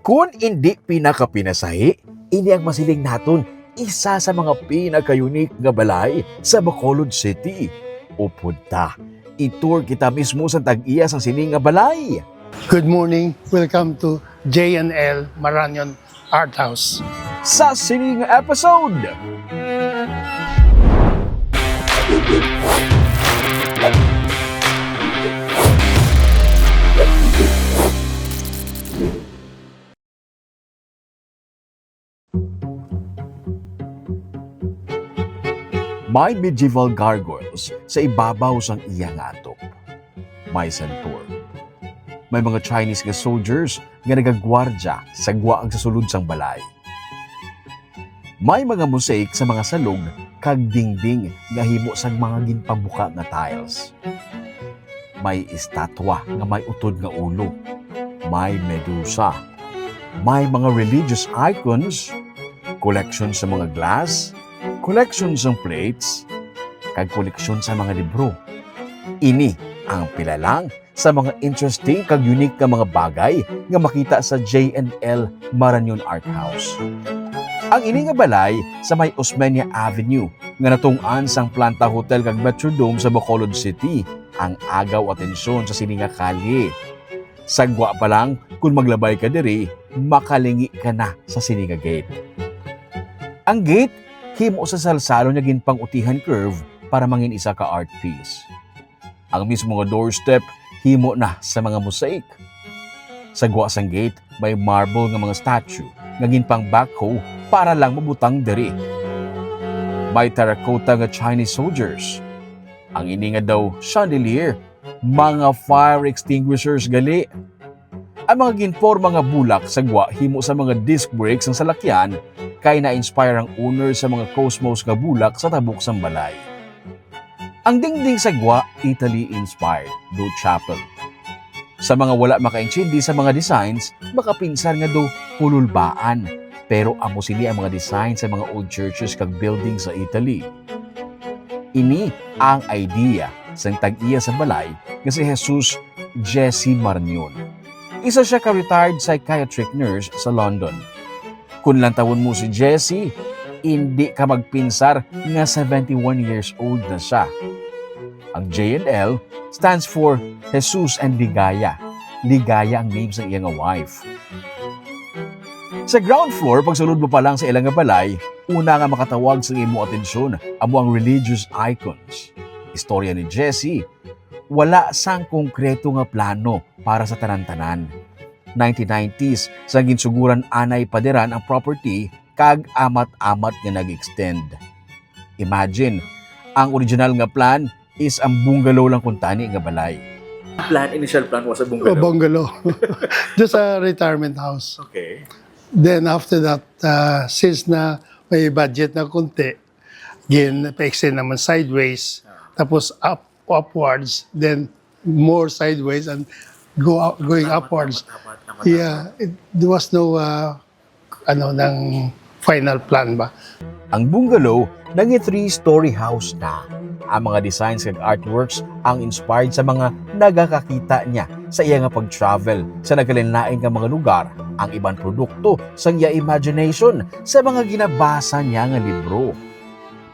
Kung hindi pinakapinasahi, ini ang masiling naton isa sa mga pinaka-unique nga balay sa Bacolod City. Upunta, itour kita mismo sa tag-iya sa sining nga balay. Good morning. Welcome to J&L Maranion Art House. Sa sining episode, may medieval gargoyles sa ibabaw sang iyang atop. May centaur. May mga Chinese nga soldiers nga nagagwardya sa guwaag sa sulod sang balay. May mga mosaic sa mga salog kag dingding nga himo sang mga ginpabuka nga tiles. May estatwa nga may utod nga ulo. May medusa. May mga religious icons, collection sa mga glass, collection sa plates, kag koleksyon sa mga libro. Ini ang pilalang sa mga interesting kag unique nga mga bagay nga makita sa J&L Maranion Art House. Ang ini nga balay sa may Osmeña Avenue nga natungan sang Planta Hotel kag Metrodome sa Bacolod City ang agaw atensyon sa sini nga kalye. Sagwa pa lang kung maglabay ka diri, makalingi ka na sa sini nga gate. Ang gate himo sa salsalo niya ginpang-utihan curve para mangin isa ka art piece. Ang mismo nga doorstep himo na sa mga mosaic. Sa guwa sang gate may marble nga mga statue nga ginpang backhoe para lang mabutang diri. May terracotta nga Chinese soldiers. Ang ini nga daw chandelier, mga fire extinguishers gali. Ang mga ginporma nga bulak sa guwa himo sa mga disc brakes ng salakyan kay na-inspire ang owner sa mga cosmos nga bulak sa tabok sang balay. Ang dingding sa gwa, Italy-inspired, do chapel. Sa mga wala makaintindi sa mga designs, makapinsar nga do hululbaan, pero amo sini ang mga design sa mga old churches kag buildings sa Italy. Ini ang idea sang tag-iya sa balay nga si Jesus Jesse Maranion. Isa siya ka-retired psychiatric nurse sa London. Kung lang tawon mo si Jesse, hindi ka magpinsar nga 71 years old na siya. Ang J&L stands for Jesus and Ligaya. Ligaya ang name sa iyang wife. Sa ground floor, pagsulod mo pa lang sa ilang balay, una nga makatawag sa imo atensyon amo ang religious icons. Istorya ni Jesse, wala sang konkreto nga plano para sa tanan-tanan. 1990s sa ginsuguran anay padiran ang property kag amat-amat nga nag-extend. Imagine, ang original nga plan is ang bungalow lang kung tani nga balay. Initial plan was a bungalow? Bungalow. Just a retirement house. Okay. Then after that, since na may budget na kunti, pa-extend naman sideways, tapos upwards, then more sideways and going upwards. Yeah, there was no ng final plan ba. Ang bungalow naging 3-story house na. Ang mga designs kag artworks ang inspired sa mga nagakakita niya sa iya nga pag-travel sa nagalinlain nga mga lugar, ang ibang produkto sa iya imagination sa mga ginabasa niya nga libro.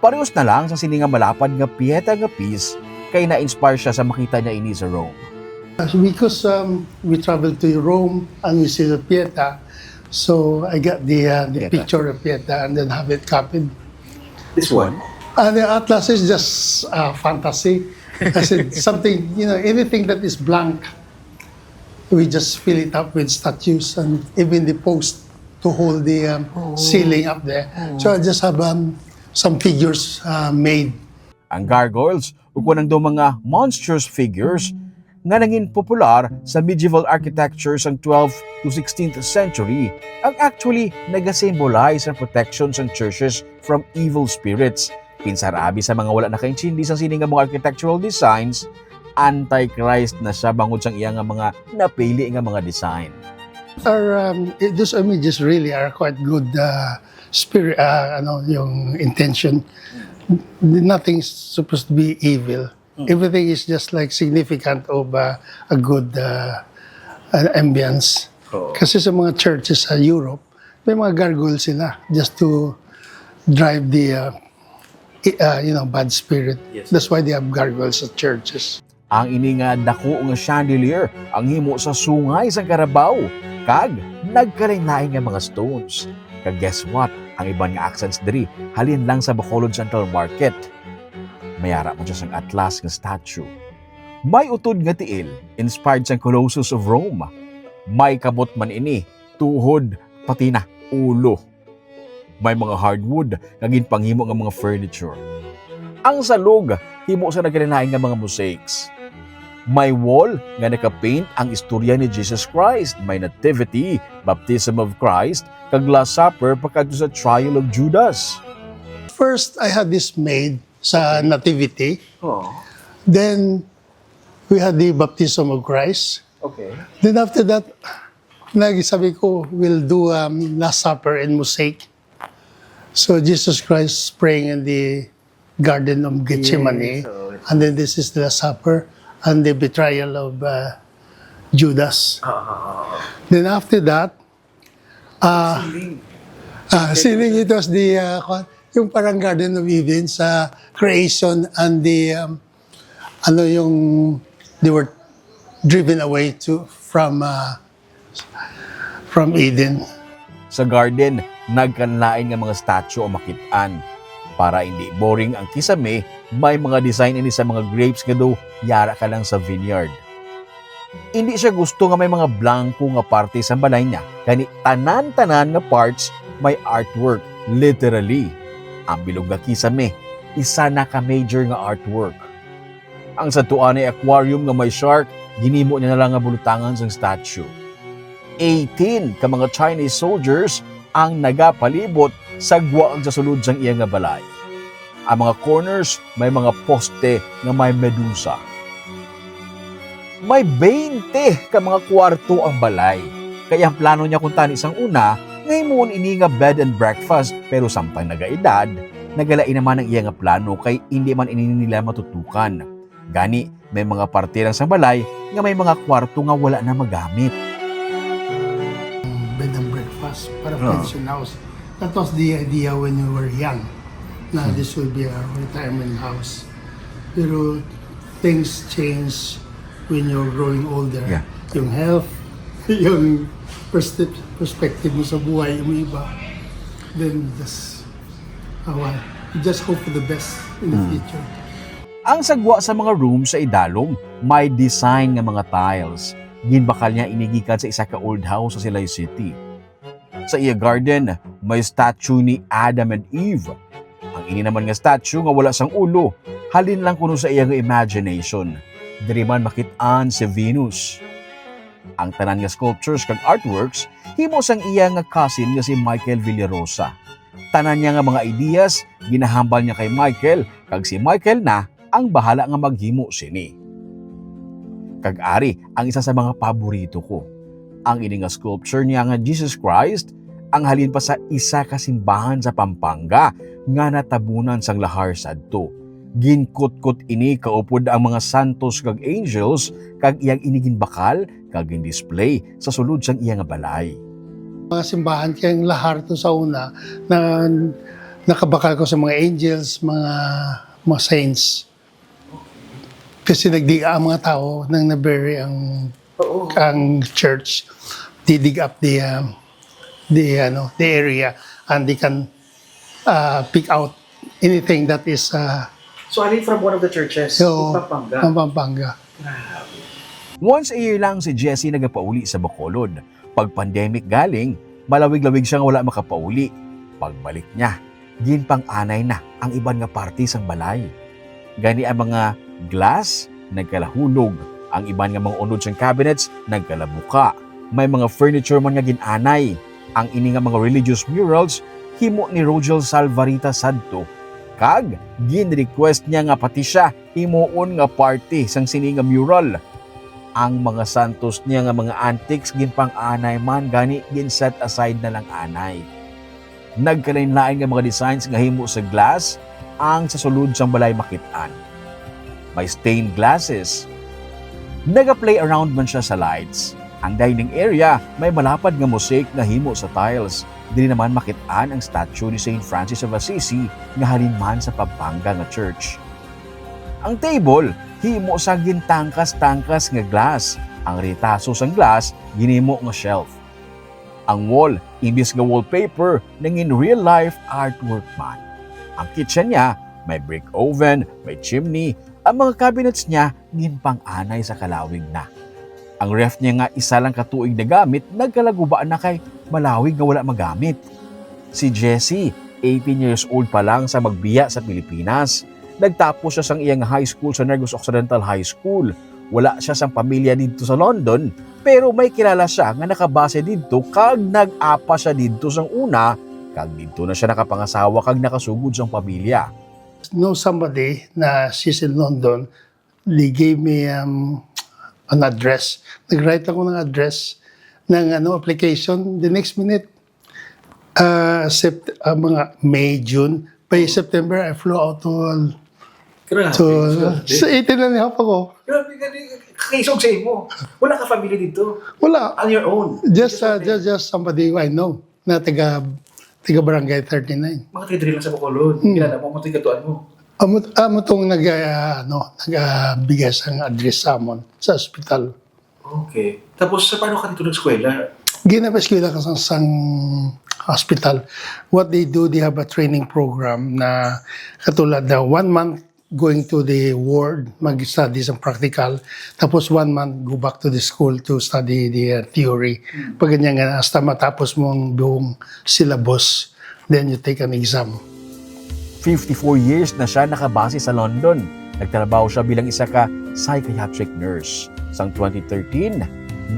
Parehos na lang sa sininga malapad nga Pieta nga piece kay na-inspire siya sa makita niya ini sa Rome. Because we traveled to Rome and we see the Pieta, so I got the picture of Pieta and then have it copied. This one? The Atlas is just fantasy. I said something, anything that is blank, we just fill it up with statues and even the post to hold the ceiling up there. So I just have some figures made. Ang gargoyles, ukunan daw mga monstrous figures nga naging popular sa medieval architecture sa 12th to 16th century, ang actually nag-symbolize ang protection sa churches from evil spirits. Pinsarabi sa mga wala nakaintindi sa sining nga mga architectural designs, anti-Christ na siya bangod sang iya nga mga napili nga mga design. Those images really are quite good spirit, yung intention. Nothing's supposed to be evil. Everything is just like significant of a good ambience. Kasi sa mga churches sa Europe, may mga gargoyles sila just to drive the bad spirit. That's why they have gargoyles at churches. Ang ini nga dako nga chandelier ang himo sa sungay sa Carabao kag nagkalain-lain nga mga stones. Kag guess what? Ang iban nga accents diri halin lang sa Bacolod Central Market. Mayara mo siya sang Atlas nga statue. May utod nga tiil inspired sa Colossus of Rome. May kamot man ini, tuhod, pati na ulo. May mga hardwood nga ginpanghimo nga mga furniture. Ang salog himo sa nagkalain nga mga mosaics. May wall nga nakapaint ang istorya ni Jesus Christ. May nativity, baptism of Christ, kag Last Supper pagkadto sa trial of Judas. First, I had this made sa nativity. Then, we had the baptism of Christ. Okay. Then after that, sabi ko, we'll do Last Supper and mosaic. So Jesus Christ praying in the Garden of Gethsemane. And then this is the Last Supper and the betrayal of Judas. Then after that, ceiling, it was the, yung parang Garden of Eden sa creation and the, they were driven away from Eden. Sa garden, nagkanlain nga mga statue o makit-an. Para hindi boring ang kisame, may mga design ini sa mga grapes nga do, yara ka lang sa vineyard. Hindi siya gusto nga may mga blanco nga parte sa balay niya, kani tanan-tanan nga parts may artwork, literally. Ang bilog nga kisame, isa na ka major nga artwork. Ang sa tuan ay aquarium nga may shark, ginimo niya na lang nga bulutangan sa statue. 18 ka mga Chinese soldiers ang nagapalibot sa gwaag sa sulod sang iya nga balay. Ang mga corners may mga poste nga may medusa. May 20 ka mga kwarto ang balay. Kaya ang plano niya kung tani isang una, ngayon ini nga bed and breakfast pero samtang nagaedad, nagalain naman ang iya nga plano kay hindi man ini nila matutukan. Gani, may mga parte lang sa balay nga may mga kwarto nga wala na magamit. Bed and breakfast para pension house. That was the idea when we were young. Na this will be a retirement house. Pero things change when you're growing older. Yeah. Yung health, yung perspective mo sa buhay, yung iba. Then just hope for the best in the future. Ang sagwa sa mga room sa idalom, may design nga mga tiles. Ginbakal niya inigikan sa isa ka old house sa Silay City. Sa iya garden, may statue ni Adam and Eve. Ang ini naman nga statue nga wala sang ulo, halin lang kuno sa iya nga imagination. Diri man makit-an si Venus. Ang tanan nga sculptures kag artworks, himo sang iya nga cousin nga si Michael Villarosa. Tanan niya nga mga ideas, ginahambal niya kay Michael, kag si Michael na ang bahala nga maghimo sini. Kag-ari, ang isa sa mga paborito ko. Ang ini nga sculpture niya nga Jesus Christ, ang halin pa sa isa ka simbahan sa Pampanga nga natabunan sang lahar sadto. Ginkut-kut ini kaupod ang mga santos kag angels kag iyang inigin bakal kag display sa sulod sang iya nga balay. Mga simbahan kayang lahar to sa una na nakabakal ko sa mga angels, mga saints. Kasi nagdiga ang mga tao nang nabury ang church, they dig up the area and they can pick out anything that is So, alin from one of the churches in Pampanga? Pampanga. Once a year lang si Jessie nagapauli sa Bacolod. Pag pandemic galing, malawig-lawig siyang wala makapauli. Pagbalik niya, ginpang-anay na ang iban nga party sang balay. Gani ang mga glass, nagkalahulog. Ang iban nga mga unod sang cabinets, nagkalabuka. May mga furniture man nga ginanay. Ang ini nga mga religious murals, himo ni Rogel Salvarita Sadto. Kag, gin-request niya nga pati siya himuon nga party sang sini nga mural. Ang mga santos niya nga mga antiques ginpang-anay man gani gin-set aside na lang anay. Nagkalain-lain nga mga designs nga himo sa glass ang sa sulod sang balay makit-an. May stained glasses. Naga-play around man siya sa lights. Ang dining area may malapad nga mosaic nga himo sa tiles. Dili naman makit-an ang statue ni St. Francis of Assisi nga halinman sa Pampanga nga church. Ang table himo sa gintangkas-tangkas nga glass. Ang retaso sang glass ginimo nga shelf. Ang wall imbis nga wallpaper nangin real-life artwork man. Ang kitchen niya may brick oven, may chimney. Ang mga cabinets niya ginpang-anay sa kalawig na. Ang ref niya nga isa lang katuig na gamit, nagkalagubaan na kay malawig nga wala magamit. Si Jessie, 18 years old pa lang sa magbiya sa Pilipinas. Nagtapos siya sang iyang high school sa Negros Occidental High School. Wala siya sang pamilya dito sa London, pero may kilala siya nga nakabase dito kag nag-apa siya dito sang una, kag dito na siya nakapangasawa kag nakasugod sang pamilya. Know somebody na she's in London, they gave me an address. Nag-write ako ng address ng application. The next minute, mga May, June, by September, I flew out to Grabe. sa 18 and a half ako. Grabe, kakaisog sa mo. Wala ka family dito. Wala. On your own. Just somebody who I know na taga Barangay 39. Mga trade lang sa Bacolod. Kilala mo, mga tigatuan mo. Amo tong nagbigay sa address sa amon sa ospital. Okay. Tapos, paano ka dito nag-eskwela? Ginapaskila ka sa hospital. What they do, they have a training program na katulad na 1 month going to the ward, mag-study sa practical. Tapos 1 month, go back to the school to study the theory. Pag ganyan nga, hasta matapos mo ang buong syllabus, then you take an exam. 54 years na siya nakabase sa London. Nagtrabaho siya bilang isa ka psychiatric nurse. Sang 2013,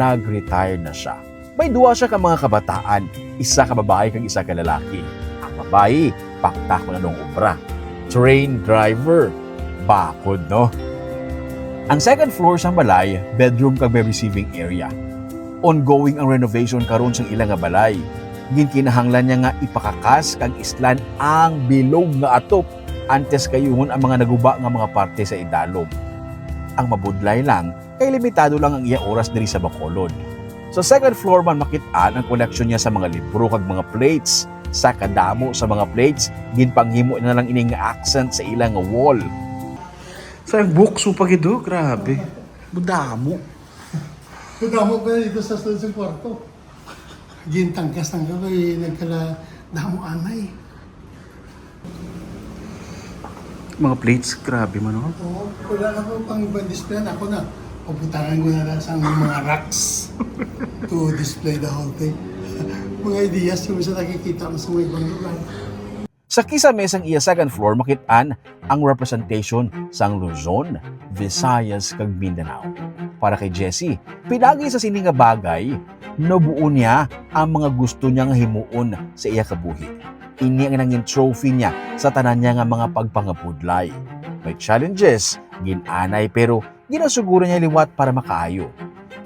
nag-retire na siya. May duwa siya ka mga kabataan, isa ka babae kag isa ka lalaki. Ang babae, pakta ko na nung obra. Train driver. Bakod, no? Ang second floor sa balay, bedroom kag may receiving area. Ongoing ang renovation karon sa ilang nga balay. Ginkinahanglan niya nga ipakakas kag islan ang bilog nga atop antes kayuhon ang mga naguba nga mga parte sa idalom. Ang mabudlay lang kay limitado lang ang iya oras diri sa Bacolod. Sa second floor man makit-an ang koleksyon niya sa mga libro kag mga plates. Sa kadamo sa mga plates, ginpanghimo na lang ining accent sa ilang nga wall. Sa yung books mo pagido, grabe. Budamo. Damo pa dito sa kwarto. Gintangkas ng kami, nagkala damo anay. Mga plates, grabe man, no? Oo, wala na po pang ibang display. Ako na, puputangan ko na lang sa mga racks to display the whole thing. Mga ideas yung isa nakikita ko sa mga ibang lugar. Sa kisamesang iya second floor, makit-an ang representation sang Luzon, Visayas kag Mindanao. Para kay Jessie, pinagi sa sini nga bagay, nabuo niya ang mga gusto niya nga himuon sa iya kabuhi. Ini ang nanging trophy niya sa tanan niya nga mga pagpangapudlay. May challenges, ginanay pero ginasuguro niya liwat para makaayo.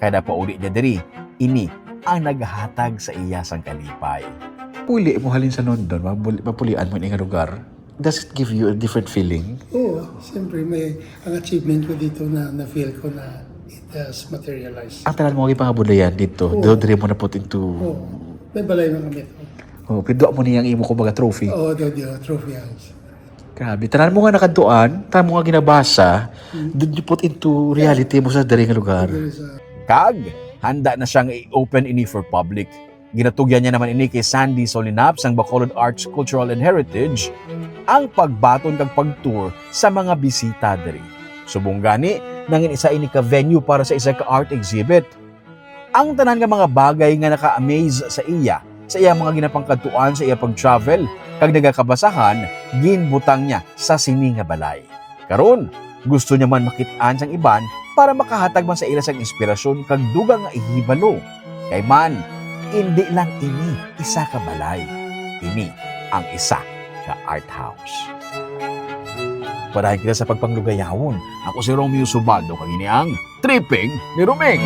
Kaya pauli niya diri, ini ang naghatag sa iya sang kalipay. Puli mo halin sa London, mapulian mo nga lugar. Does it give you a different feeling? Oo, siyempre may ang achievement ko dito na na-feel ko na it has materialized. Ang tanan mo nga pangabulayan dito, doon mo na put into... Oo, may balay na kami. Oh, pido mo niyang imo ko baga trophy. Oo, the trophy house. Grabe, tanan mo nga nakaduan, tanan mo nga ginabasa, doon you put into reality mo sa dari nga lugar. There is a Kag, handa na siyang i-open ini for public. Ginatugyan niya naman ini kay Sandy Solinap sang Bacolod Arts, Cultural and Heritage ang pagbaton kag pag-tour sa mga bisita diri. Subong gani, nangin isa ini ka venue para sa isa ka art exhibit. Ang tanan nga mga bagay nga naka-amaze sa iya mga ginapangkadtuan sa iya pag-travel kag nagakabasahan, ginbutang niya sa sini nga balay. Karon, gusto niya man makit-an sang iban para makahatag man sa ila sang inspirasyon kag dugang nga ihibalo. Kay man, hindi lang ini isa ka balay. Ini ang isa ka art house. Parahin kita sa pagpanglugayawon. Ako si Romeo Subaldo, kag ini ang Tripping ni Romeng.